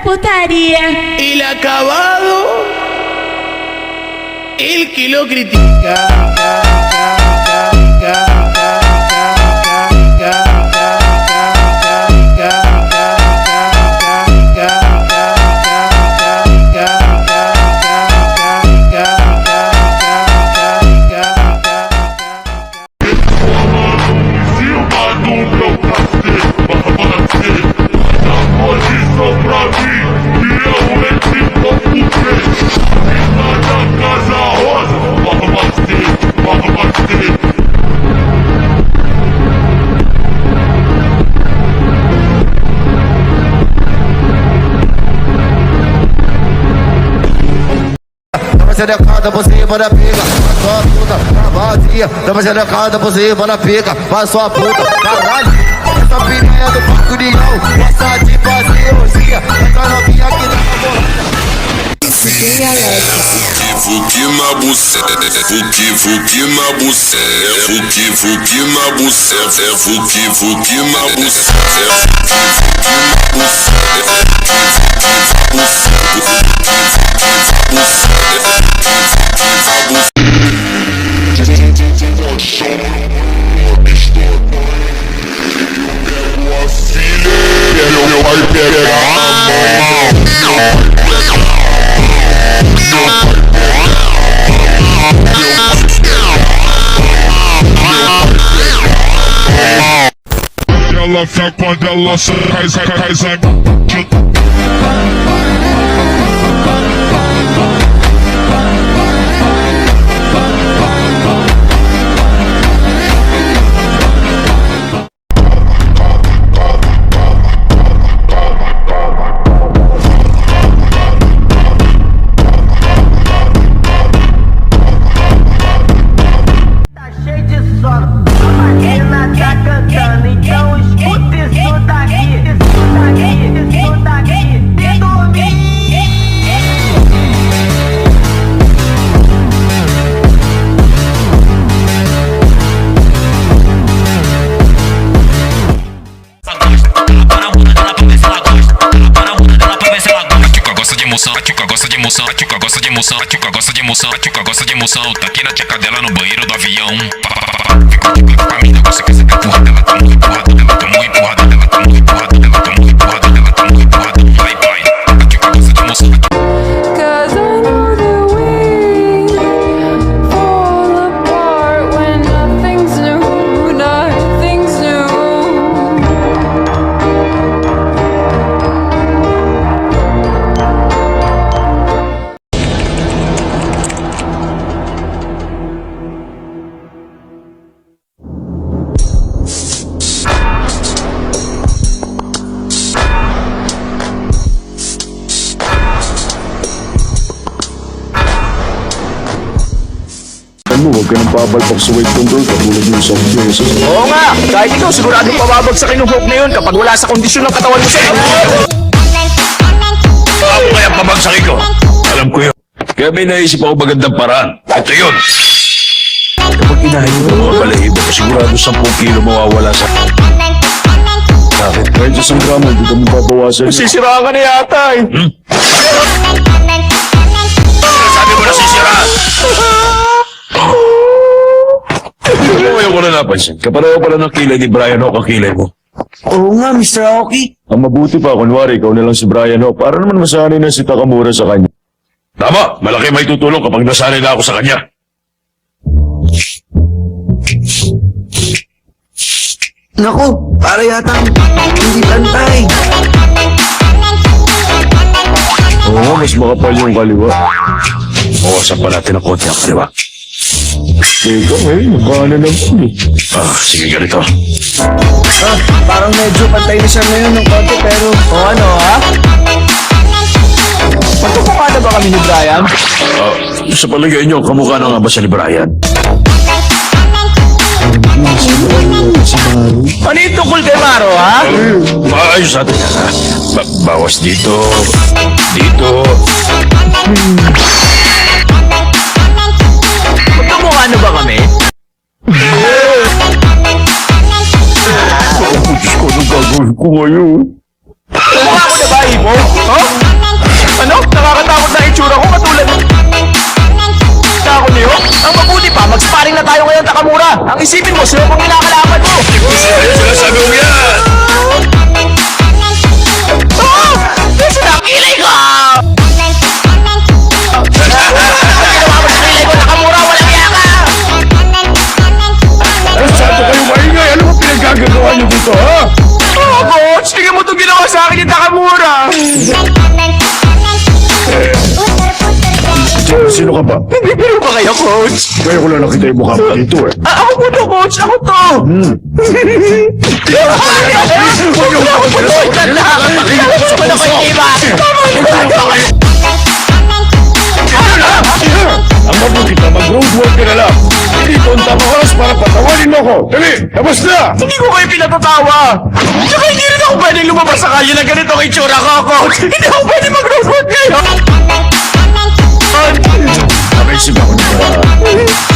putaría. El acabado, el que lo critica. Xerecada por cima da pica, sua puta, tá vazia. Toma xerecada por cima da pica, vai sua puta, caralho. Essa piranha do Parque União, essa de fazer orgia, essa novinha aqui na bolada. Fuki na buceta, fuki na buceta, fuki na buceta, fuki na buceta, meu pai pegar ela fica quando ela sai. Gosta de emoção, tá aqui na tcheca dela no banheiro do avião. Ficou de clique pra mim, você quer saber empurrada dela, tamo empurrada dela, tamo empurrada dela, tamo empurrada dela, tamo empurrada dela, tamo empurrada, vai, vai. A tcheca gosta de emoção. Huwag ka nang pabalpak sa weight control katulad ng isang beses. Oo nga! Kahit ikaw siguradong pababagsakin ng hook na yun kapag wala sa kondisyon ng katawan mo sa'yo. Ako kaya pabagsakin ko? Alam ko yun. Kaya may naisip ako magandang paraan. Ito yun. Kapag inahin mo mga balahibo, sigurado 10 kilo mawawala sa... Bakit? Kahit 1 gramo, hindi ka mababawasan. Sisiraan ka na yata eh. Sabi mo na sisiraan! Ngayon ko na napansin. Kapareho pala ng kilay ni Brian Hawk ang kilay mo. Oo nga, Mr. Aoki. Ang mabuti pa, kunwari, ikaw na lang si Brian Hawk. Para naman masanay na si Takamura sa kanya. Tama! Malaki may tutulong kapag nasanay na ako sa kanya. Naku, para yata hindi pantay. Oo, mas makapal yung kaliwa. Bawasan pa natin ang konti ang kaliwa. Teka, magkano naman eh. Sige ganito. Parang medyo pantay na siya ngayon ng konti pero... O ano ha? Magtukumpa na ba kami ni Brian? Sa palagay niyo, kamukha na nga ba siya ni Brian? Ano yung tungkol kay Maro ha? Maayos natin yan ha. Bawas dito. Dito. Magkamukha na ba kami? Diyos ko, anong gagawin ko ngayon? Mukha ko na ba, Ibo? Ha? Ano? Nakakatakot na itsura ko katulad ng... ako niyo? Ang mabuti pa, mag-sparring na tayo ngayon, Takamura. Ang isipin mo, sino kung kinakalaban mo? Sinasabi mo yan! Oh! Sinakilay ko! Ginawa mo sa kilay ko, Takamura, walang yaka! Masyado kayo maingay. Ano ba pinagagagawa niyo dito, ha? Oh, coach! Tingnan mo itong ginawa sa akin yung Takamura! Sino ka ba? Bibiro ba kayo, coach? Kaya ko lang nakita yung mukha mo dito, eh. Ako po to, coach! Ako to! Ang mabuti na mag-road work ka na lang. Hindi ito ang tamang oras para patawarin mo ako. Dali, tapos na! Hindi ko kayo pinatatawa! Tsaka hindi rin ako pwedeng lumabas sa kalye na ganito ang itsura ko, coach! Hindi ako pwede mag-road work ngayon! Nakaisip ako ng paraan.